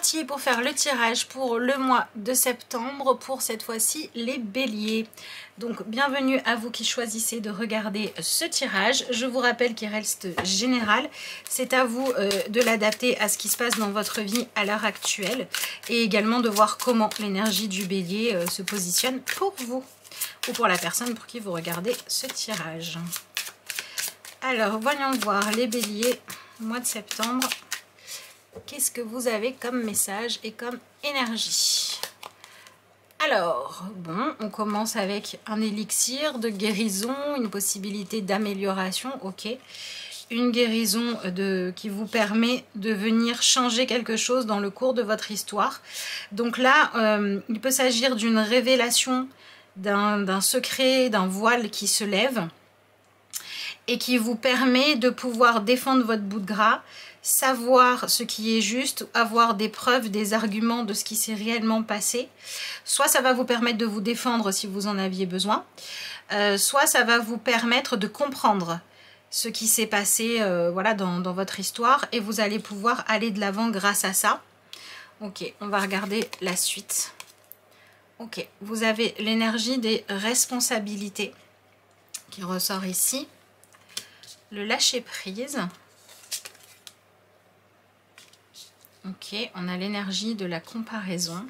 parti pour faire le tirage pour le mois de septembre, pour cette fois-ci les béliers. Donc bienvenue à vous qui choisissez de regarder ce tirage. Je vous rappelle qu'il reste général. C'est à vous de l'adapter à ce qui se passe dans votre vie à l'heure actuelle et également de voir comment l'énergie du bélier se positionne pour vous ou pour la personne pour qui vous regardez ce tirage. Alors voyons voir les béliers, mois de septembre. Qu'est-ce que vous avez comme message et comme énergie? Alors, bon, on commence avec un élixir de guérison, une possibilité d'amélioration, ok. Une guérison qui vous permet de venir changer quelque chose dans le cours de votre histoire. Donc là, il peut s'agir d'une révélation, d'un secret, d'un voile qui se lève et qui vous permet de pouvoir défendre votre bout de gras, savoir ce qui est juste, avoir des preuves, des arguments de ce qui s'est réellement passé. Soit ça va vous permettre de vous défendre si vous en aviez besoin, soit ça va vous permettre de comprendre ce qui s'est passé voilà, dans votre histoire et vous allez pouvoir aller de l'avant grâce à ça. Ok, on va regarder la suite. Ok, vous avez l'énergie des responsabilités qui ressort ici. Le lâcher prise. Ok, on a l'énergie de la comparaison.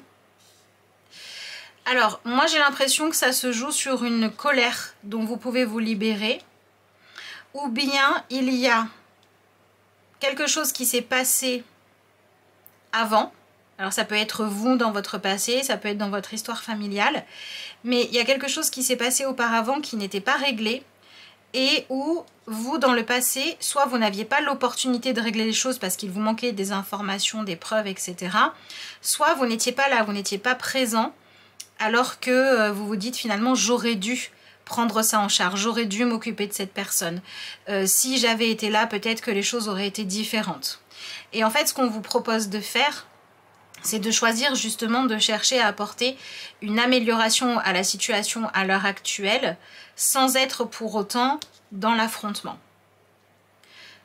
Alors, moi j'ai l'impression que ça se joue sur une colère dont vous pouvez vous libérer. Ou bien il y a quelque chose qui s'est passé avant. Alors ça peut être vous dans votre passé, ça peut être dans votre histoire familiale. Mais il y a quelque chose qui s'est passé auparavant qui n'était pas réglé. Et où vous, dans le passé, soit vous n'aviez pas l'opportunité de régler les choses parce qu'il vous manquait des informations, des preuves, etc. Soit vous n'étiez pas là, vous n'étiez pas présent, alors que vous vous dites finalement j'aurais dû prendre ça en charge, j'aurais dû m'occuper de cette personne. Si j'avais été là, peut-être que les choses auraient été différentes. Et en fait, ce qu'on vous propose de faire, c'est de choisir justement de chercher à apporter une amélioration à la situation à l'heure actuelle sans être pour autant dans l'affrontement.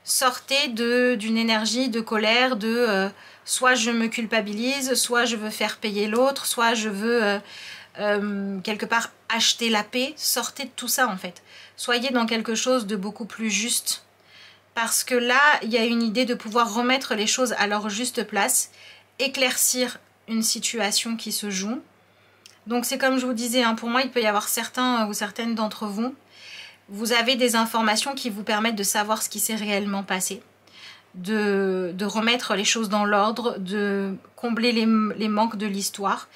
Sortez d'une énergie de colère, soit je me culpabilise, soit je veux faire payer l'autre, soit je veux quelque part acheter la paix. Sortez de tout ça en fait. Soyez dans quelque chose de beaucoup plus juste. Parce que là, il y a une idée de pouvoir remettre les choses à leur juste place, éclaircir une situation qui se joue. Donc c'est comme je vous disais, hein, pour moi il peut y avoir certains ou certaines d'entre vous, vous avez des informations qui vous permettent de savoir ce qui s'est réellement passé, de remettre les choses dans l'ordre, de combler les manques de l'histoire.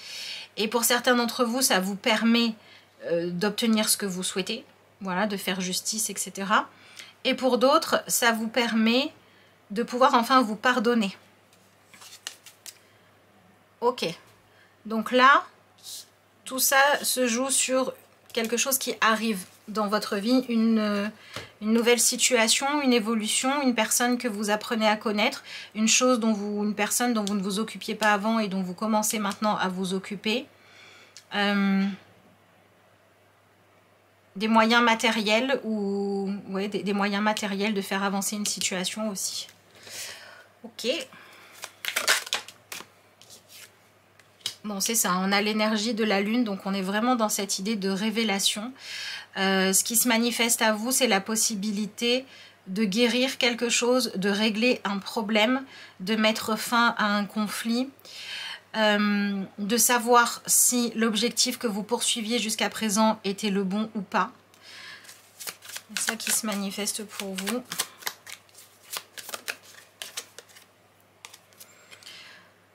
Et pour certains d'entre vous, ça vous permet d'obtenir ce que vous souhaitez, voilà, de faire justice, etc. Et pour d'autres, ça vous permet de pouvoir enfin vous pardonner. Ok, donc là, tout ça se joue sur quelque chose qui arrive dans votre vie, une nouvelle situation, une évolution, une personne que vous apprenez à connaître, une personne dont vous ne vous occupiez pas avant et dont vous commencez maintenant à vous occuper. Des moyens matériels ou ouais, des moyens matériels de faire avancer une situation aussi. Ok. Bon, c'est ça, on a l'énergie de la lune, donc on est vraiment dans cette idée de révélation. Ce qui se manifeste à vous, c'est la possibilité de guérir quelque chose, de régler un problème, de mettre fin à un conflit, de savoir si l'objectif que vous poursuiviez jusqu'à présent était le bon ou pas. C'est ça qui se manifeste pour vous.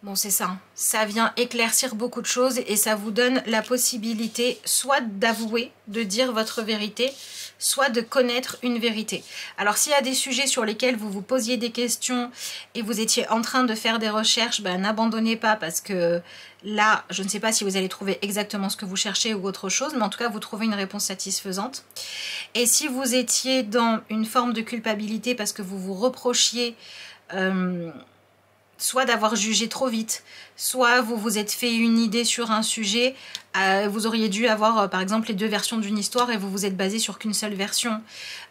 Bon, c'est ça, ça vient éclaircir beaucoup de choses et ça vous donne la possibilité soit d'avouer, de dire votre vérité, soit de connaître une vérité. Alors s'il y a des sujets sur lesquels vous vous posiez des questions et vous étiez en train de faire des recherches, ben, n'abandonnez pas parce que là, je ne sais pas si vous allez trouver exactement ce que vous cherchez ou autre chose, mais en tout cas, vous trouvez une réponse satisfaisante. Et si vous étiez dans une forme de culpabilité parce que vous vous reprochiez soit d'avoir jugé trop vite, soit vous vous êtes fait une idée sur un sujet, vous auriez dû avoir par exemple les deux versions d'une histoire et vous vous êtes basé sur qu'une seule version.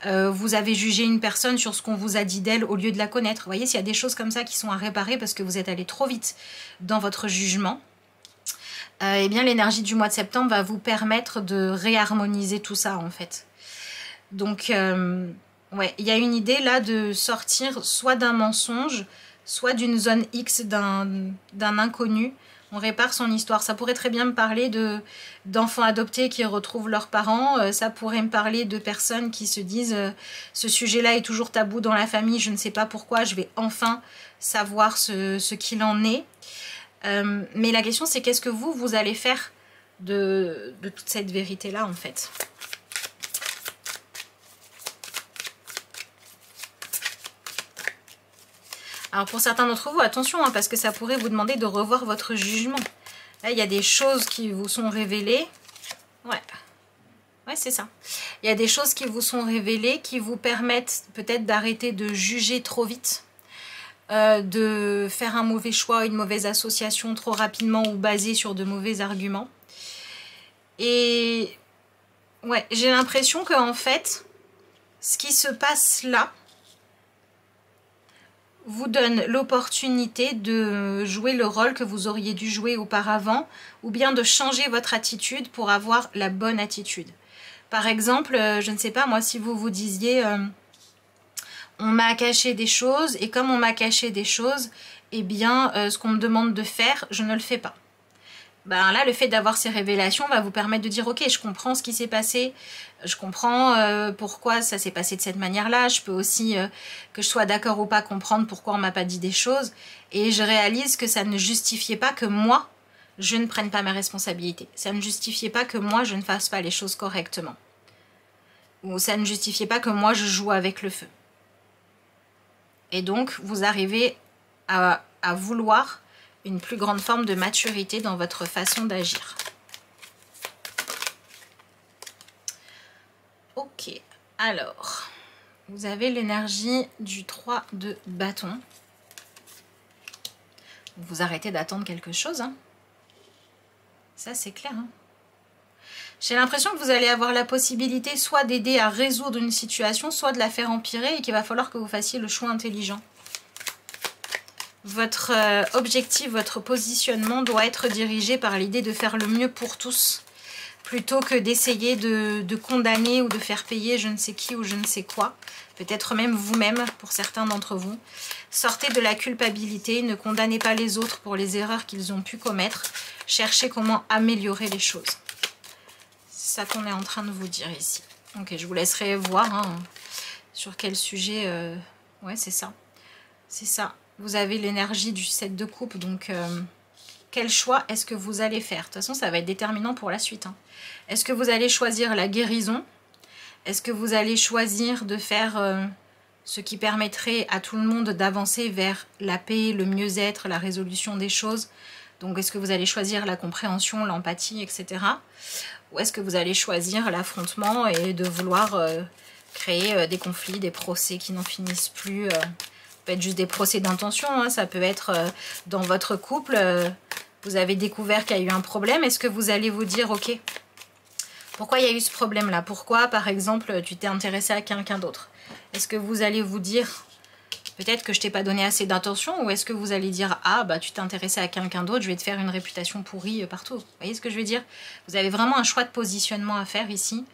Vous avez jugé une personne sur ce qu'on vous a dit d'elle au lieu de la connaître. Vous voyez, s'il y a des choses comme ça qui sont à réparer parce que vous êtes allé trop vite dans votre jugement, eh bien l'énergie du mois de septembre va vous permettre de réharmoniser tout ça en fait. Donc ouais, il y a une idée là de sortir soit d'un mensonge, soit d'une zone X d'un inconnu. On répare son histoire. Ça pourrait très bien me parler d'enfants adoptés qui retrouvent leurs parents. Ça pourrait me parler de personnes qui se disent ce sujet-là est toujours tabou dans la famille, je ne sais pas pourquoi, je vais enfin savoir ce qu'il en est. Mais la question c'est qu'est-ce que vous allez faire de toute cette vérité-là en fait. Alors pour certains d'entre vous, attention, hein, parce que ça pourrait vous demander de revoir votre jugement. Là, il y a des choses qui vous sont révélées. Ouais, c'est ça. Il y a des choses qui vous sont révélées qui vous permettent peut-être d'arrêter de juger trop vite, de faire un mauvais choix, une mauvaise association trop rapidement ou basée sur de mauvais arguments. Et ouais, j'ai l'impression que en fait, ce qui se passe là vous donne l'opportunité de jouer le rôle que vous auriez dû jouer auparavant ou bien de changer votre attitude pour avoir la bonne attitude. Par exemple, je ne sais pas moi, si vous vous disiez on m'a caché des choses et comme on m'a caché des choses, eh bien ce qu'on me demande de faire, je ne le fais pas. Ben là, le fait d'avoir ces révélations va vous permettre de dire ok, je comprends ce qui s'est passé, je comprends pourquoi ça s'est passé de cette manière-là, je peux aussi, que je sois d'accord ou pas, comprendre pourquoi on m'a pas dit des choses, et je réalise que ça ne justifiait pas que moi, je ne prenne pas mes responsabilités, ça ne justifiait pas que moi, je ne fasse pas les choses correctement, ou ça ne justifiait pas que moi, je joue avec le feu. Et donc, vous arrivez à vouloir une plus grande forme de maturité dans votre façon d'agir. Ok, alors, vous avez l'énergie du 3 de bâton. Vous arrêtez d'attendre quelque chose, hein. Ça c'est clair, hein. J'ai l'impression que vous allez avoir la possibilité soit d'aider à résoudre une situation, soit de la faire empirer et qu'il va falloir que vous fassiez le choix intelligent. Votre objectif, votre positionnement doit être dirigé par l'idée de faire le mieux pour tous, plutôt que d'essayer de condamner ou de faire payer je ne sais qui ou je ne sais quoi, peut-être même vous-même pour certains d'entre vous. Sortez de la culpabilité, ne condamnez pas les autres pour les erreurs qu'ils ont pu commettre, cherchez comment améliorer les choses. C'est ça qu'on est en train de vous dire ici. Ok, je vous laisserai voir hein, sur quel sujet... ouais, c'est ça. C'est ça. Vous avez l'énergie du 7 de coupe, donc quel choix est-ce que vous allez faire? De toute façon, ça va être déterminant pour la suite. Hein. Est-ce que vous allez choisir la guérison? Est-ce que vous allez choisir de faire ce qui permettrait à tout le monde d'avancer vers la paix, le mieux-être, la résolution des choses? Donc, est-ce que vous allez choisir la compréhension, l'empathie, etc. Ou est-ce que vous allez choisir l'affrontement et de vouloir créer des conflits, des procès qui n'en finissent plus Ça peut être juste des procès d'intention, hein. Ça peut être dans votre couple, vous avez découvert qu'il y a eu un problème. Est-ce que vous allez vous dire, ok, pourquoi il y a eu ce problème-là? Pourquoi, par exemple, tu t'es intéressé à quelqu'un d'autre? Est-ce que vous allez vous dire, peut-être que je t'ai pas donné assez d'attention? Ou est-ce que vous allez dire, ah, bah tu t'es intéressé à quelqu'un d'autre, je vais te faire une réputation pourrie partout. Vous voyez ce que je veux dire? Vous avez vraiment un choix de positionnement à faire ici.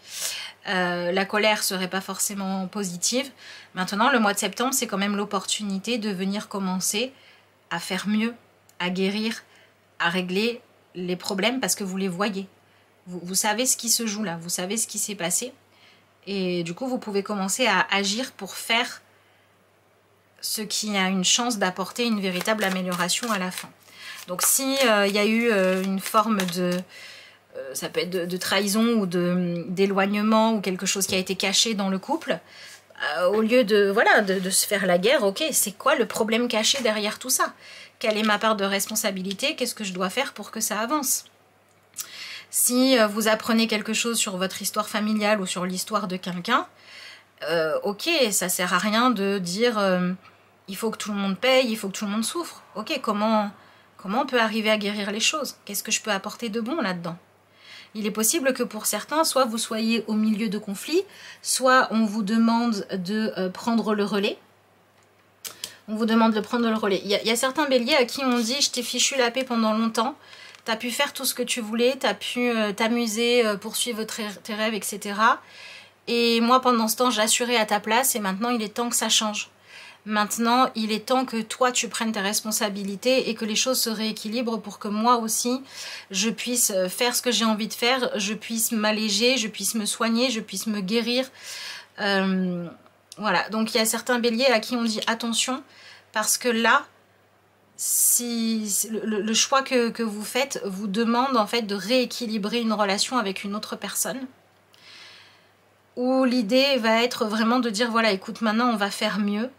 La colère serait pas forcément positive. Maintenant, le mois de septembre, c'est quand même l'opportunité de venir commencer à faire mieux, à guérir, à régler les problèmes parce que vous les voyez. Vous savez ce qui se joue là, vous savez ce qui s'est passé. Et du coup, vous pouvez commencer à agir pour faire ce qui a une chance d'apporter une véritable amélioration à la fin. Donc, si y a eu une forme de... ça peut être de trahison ou d'éloignement ou quelque chose qui a été caché dans le couple, au lieu de, voilà, de se faire la guerre, ok, c'est quoi le problème caché derrière tout ça? Quelle est ma part de responsabilité? Qu'est-ce que je dois faire pour que ça avance? Si vous apprenez quelque chose sur votre histoire familiale ou sur l'histoire de quelqu'un, ok, ça sert à rien de dire il faut que tout le monde paye, il faut que tout le monde souffre. Ok, comment on peut arriver à guérir les choses? Qu'est-ce que je peux apporter de bon là-dedans? Il est possible que pour certains, soit vous soyez au milieu de conflits, soit on vous demande de prendre le relais. On vous demande de prendre le relais. Il y a certains béliers à qui on dit « je t'ai fichu la paix pendant longtemps, tu as pu faire tout ce que tu voulais, tu as pu t'amuser, poursuivre tes rêves, etc. Et moi, pendant ce temps, j'assurais à ta place et maintenant, il est temps que ça change. Maintenant, il est temps que toi, tu prennes tes responsabilités et que les choses se rééquilibrent pour que moi aussi, je puisse faire ce que j'ai envie de faire, je puisse m'alléger, je puisse me soigner, je puisse me guérir. » Voilà, donc il y a certains béliers à qui on dit attention, parce que là, si le choix que vous faites vous demande en fait de rééquilibrer une relation avec une autre personne, où l'idée va être vraiment de dire voilà, écoute, maintenant on va faire mieux,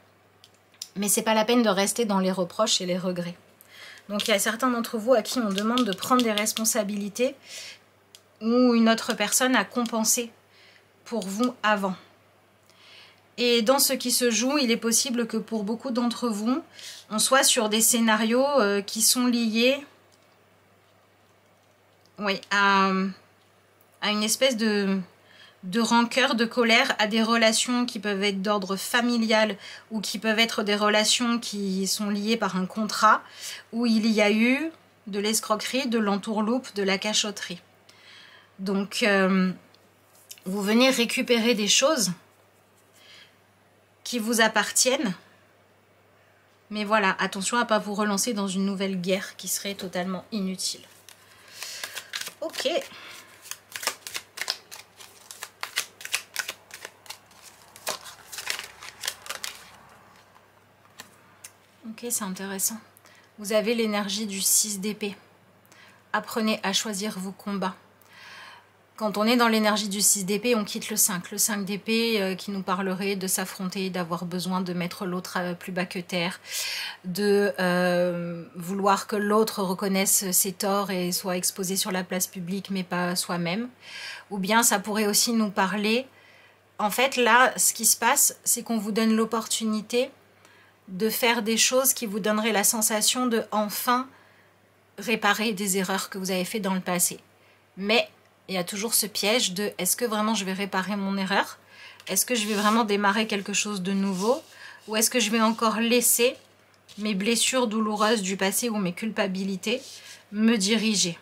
mais c'est pas la peine de rester dans les reproches et les regrets. Donc il y a certains d'entre vous à qui on demande de prendre des responsabilités où une autre personne a compensé pour vous avant. Et dans ce qui se joue, il est possible que pour beaucoup d'entre vous, on soit sur des scénarios qui sont liés à une espèce de rancœur, de colère, à des relations qui peuvent être d'ordre familial ou qui peuvent être des relations qui sont liées par un contrat où il y a eu de l'escroquerie, de l'entourloupe, de la cachotterie. Donc, vous venez récupérer des choses qui vous appartiennent. Mais voilà, attention à ne pas vous relancer dans une nouvelle guerre qui serait totalement inutile. Ok. Ok, c'est intéressant. Vous avez l'énergie du 6 d'épée. Apprenez à choisir vos combats. Quand on est dans l'énergie du 6 d'épée, on quitte le 5. Le 5 d'épée qui nous parlerait de s'affronter, d'avoir besoin de mettre l'autre plus bas que terre, de vouloir que l'autre reconnaisse ses torts et soit exposé sur la place publique, mais pas soi-même. Ou bien ça pourrait aussi nous parler... En fait, là, ce qui se passe, c'est qu'on vous donne l'opportunité de faire des choses qui vous donneraient la sensation de enfin réparer des erreurs que vous avez faites dans le passé. Mais il y a toujours ce piège de est-ce que vraiment je vais réparer mon erreur? Est-ce que je vais vraiment démarrer quelque chose de nouveau? Ou est-ce que je vais encore laisser mes blessures douloureuses du passé ou mes culpabilités me diriger?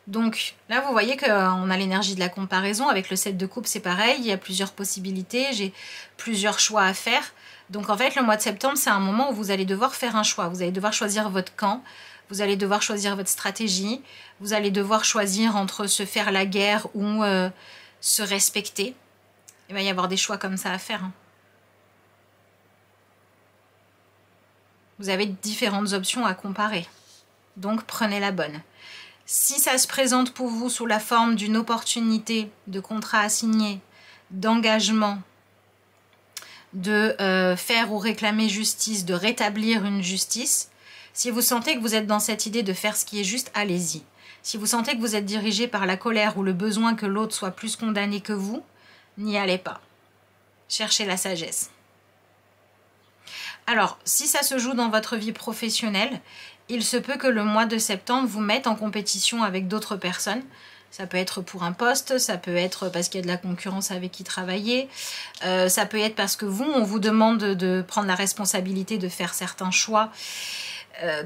Donc là, vous voyez qu'on a l'énergie de la comparaison. Avec le 7 de coupe, c'est pareil. Il y a plusieurs possibilités. J'ai plusieurs choix à faire. Donc en fait, le mois de septembre, c'est un moment où vous allez devoir faire un choix. Vous allez devoir choisir votre camp. Vous allez devoir choisir votre stratégie. Vous allez devoir choisir entre se faire la guerre ou se respecter. Il va y avoir des choix comme ça à faire. Vous avez différentes options à comparer. Donc prenez la bonne. Si ça se présente pour vous sous la forme d'une opportunité de contrat à signer, d'engagement, de faire ou réclamer justice, de rétablir une justice, si vous sentez que vous êtes dans cette idée de faire ce qui est juste, allez-y. Si vous sentez que vous êtes dirigé par la colère ou le besoin que l'autre soit plus condamné que vous, n'y allez pas. Cherchez la sagesse. Alors, si ça se joue dans votre vie professionnelle, il se peut que le mois de septembre vous mette en compétition avec d'autres personnes. Ça peut être pour un poste, ça peut être parce qu'il y a de la concurrence avec qui travailler, ça peut être parce que vous, on vous demande de prendre la responsabilité de faire certains choix,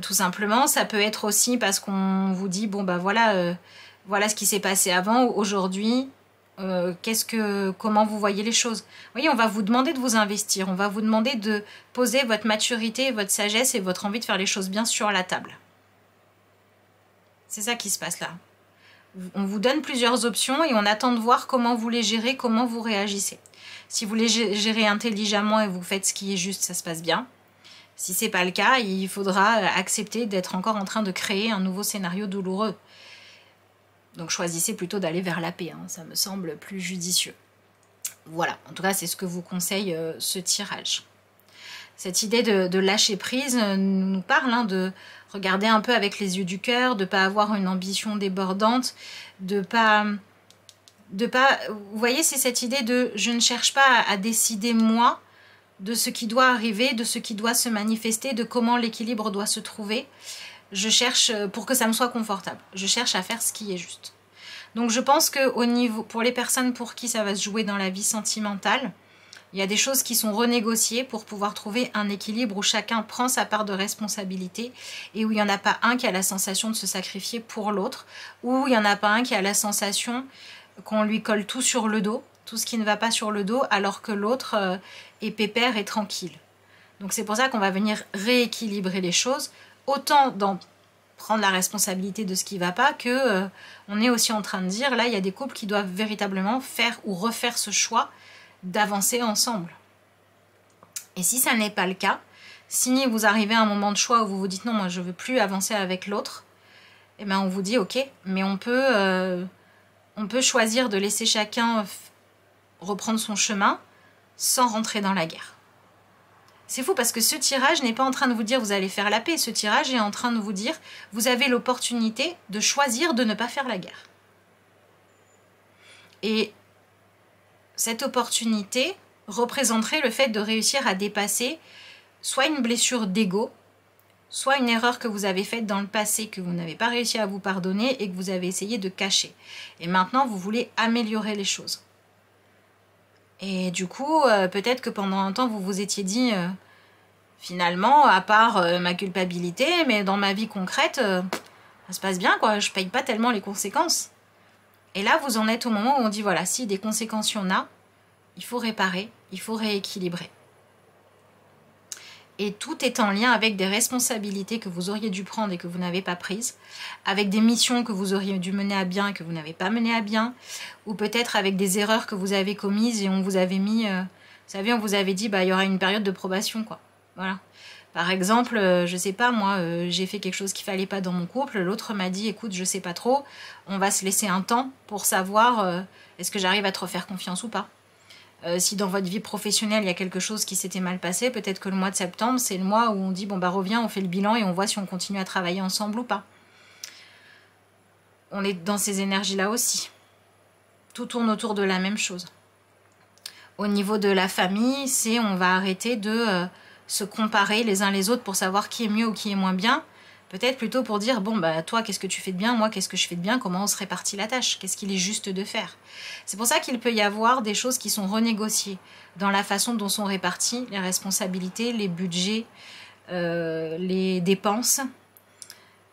tout simplement. Ça peut être aussi parce qu'on vous dit, bon bah voilà, voilà ce qui s'est passé avant, aujourd'hui, comment vous voyez les choses. Vous voyez, on va vous demander de vous investir, on va vous demander de poser votre maturité, votre sagesse et votre envie de faire les choses bien sur la table. C'est ça qui se passe là. On vous donne plusieurs options et on attend de voir comment vous les gérez, comment vous réagissez. Si vous les gérez intelligemment et vous faites ce qui est juste, ça se passe bien. Si ce n'est pas le cas, il faudra accepter d'être encore en train de créer un nouveau scénario douloureux. Donc choisissez plutôt d'aller vers la paix, hein, ça me semble plus judicieux. Voilà, en tout cas c'est ce que vous conseille ce tirage. Cette idée de lâcher prise nous parle de regarder un peu avec les yeux du cœur, de ne pas avoir une ambition débordante, de pas... Vous voyez, c'est cette idée de je ne cherche pas à décider moi de ce qui doit arriver, de ce qui doit se manifester, de comment l'équilibre doit se trouver. Je cherche, pour que ça me soit confortable, je cherche à faire ce qui est juste. Donc je pense que au niveau, pour les personnes pour qui ça va se jouer dans la vie sentimentale, il y a des choses qui sont renégociées pour pouvoir trouver un équilibre où chacun prend sa part de responsabilité et où il n'y en a pas un qui a la sensation de se sacrifier pour l'autre, où il n'y en a pas un qui a la sensation qu'on lui colle tout sur le dos, tout ce qui ne va pas sur le dos, alors que l'autre est pépère et tranquille. Donc c'est pour ça qu'on va venir rééquilibrer les choses, autant dans prendre la responsabilité de ce qui ne va pas, que on est aussi en train de dire, là il y a des couples qui doivent véritablement faire ou refaire ce choix d'avancer ensemble. Et si ça n'est pas le cas, si vous arrivez à un moment de choix où vous vous dites non, moi je veux plus avancer avec l'autre, eh ben on vous dit ok, mais on peut choisir de laisser chacun reprendre son chemin sans rentrer dans la guerre. C'est fou parce que ce tirage n'est pas en train de vous dire vous allez faire la paix, ce tirage est en train de vous dire vous avez l'opportunité de choisir de ne pas faire la guerre. Et cette opportunité représenterait le fait de réussir à dépasser soit une blessure d'ego, soit une erreur que vous avez faite dans le passé, que vous n'avez pas réussi à vous pardonner et que vous avez essayé de cacher. Et maintenant, vous voulez améliorer les choses. Et du coup, peut-être que pendant un temps, vous vous étiez dit, finalement, à part ma culpabilité, mais dans ma vie concrète, ça se passe bien, quoi. Je paye pas tellement les conséquences. Et là, vous en êtes au moment où on dit, voilà, si des conséquences il y en a, il faut réparer, il faut rééquilibrer. Et tout est en lien avec des responsabilités que vous auriez dû prendre et que vous n'avez pas prises, avec des missions que vous auriez dû mener à bien et que vous n'avez pas menées à bien, ou peut-être avec des erreurs que vous avez commises et on vous avait mis, vous savez, on vous avait dit, bah, il y aura une période de probation, quoi. Voilà. Par exemple, je sais pas, moi, j'ai fait quelque chose qu'il fallait pas dans mon couple, l'autre m'a dit, écoute, je sais pas trop, on va se laisser un temps pour savoir est-ce que j'arrive à te refaire confiance ou pas. Si dans votre vie professionnelle, il y a quelque chose qui s'était mal passé, peut-être que le mois de septembre, c'est le mois où on dit, bon bah reviens, on fait le bilan et on voit si on continue à travailler ensemble ou pas. On est dans ces énergies-là aussi. Tout tourne autour de la même chose. Au niveau de la famille, c'est on va arrêter de se comparer les uns les autres pour savoir qui est mieux ou qui est moins bien. Peut-être plutôt pour dire, bon, bah toi, qu'est-ce que tu fais de bien, moi, qu'est-ce que je fais de bien, comment on se répartit la tâche, qu'est-ce qu'il est juste de faire. C'est pour ça qu'il peut y avoir des choses qui sont renégociées dans la façon dont sont réparties les responsabilités, les budgets, les dépenses,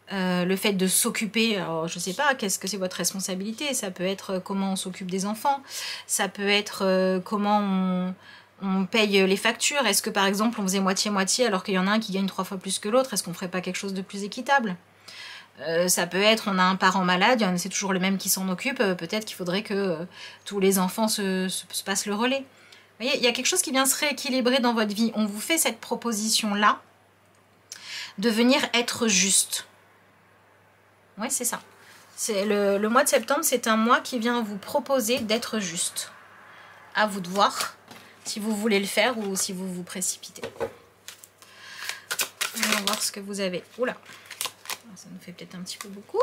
le fait de s'occuper, alors je sais pas, qu'est-ce que c'est votre responsabilité, ça peut être comment on s'occupe des enfants, ça peut être comment on paye les factures. Est-ce que par exemple on faisait moitié-moitié alors qu'il y en a un qui gagne 3 fois plus que l'autre? Est-ce qu'on ferait pas quelque chose de plus équitable? Ça peut être on a un parent malade, c'est toujours le même qui s'en occupe, peut-être qu'il faudrait que tous les enfants se passent le relais. Vous voyez, il y a quelque chose qui vient se rééquilibrer dans votre vie. On vous fait cette proposition-là de venir être juste. Oui, c'est ça. Le mois de septembre, c'est un mois qui vient vous proposer d'être juste. À vous de voir si vous voulez le faire ou si vous vous précipitez. On va voir ce que vous avez. Oula, ça nous fait peut-être un petit peu beaucoup.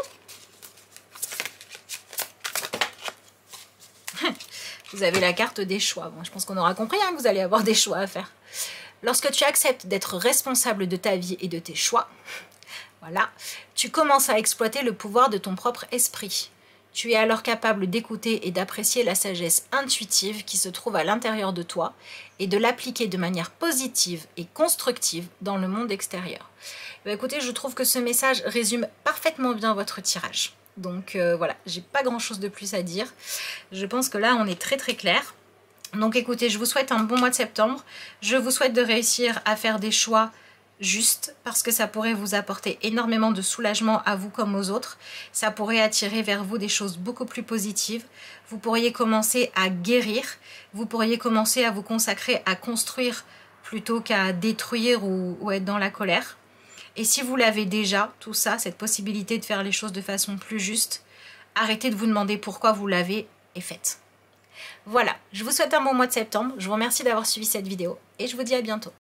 Vous avez la carte des choix. Bon, je pense qu'on aura compris que vous allez avoir des choix à faire. Lorsque tu acceptes d'être responsable de ta vie et de tes choix, voilà, tu commences à exploiter le pouvoir de ton propre esprit. Tu es alors capable d'écouter et d'apprécier la sagesse intuitive qui se trouve à l'intérieur de toi et de l'appliquer de manière positive et constructive dans le monde extérieur. Ben écoutez, je trouve que ce message résume parfaitement bien votre tirage. Donc voilà, j'ai pas grand chose de plus à dire. Je pense que là on est très très clair. Donc écoutez, je vous souhaite un bon mois de septembre. Je vous souhaite de réussir à faire des choix juste parce que ça pourrait vous apporter énormément de soulagement à vous comme aux autres. Ça pourrait attirer vers vous des choses beaucoup plus positives. Vous pourriez commencer à guérir. Vous pourriez commencer à vous consacrer à construire plutôt qu'à détruire ou être dans la colère. Et si vous l'avez déjà, tout ça, cette possibilité de faire les choses de façon plus juste, arrêtez de vous demander pourquoi vous l'avez et faites. Voilà, je vous souhaite un bon mois de septembre. Je vous remercie d'avoir suivi cette vidéo et je vous dis à bientôt.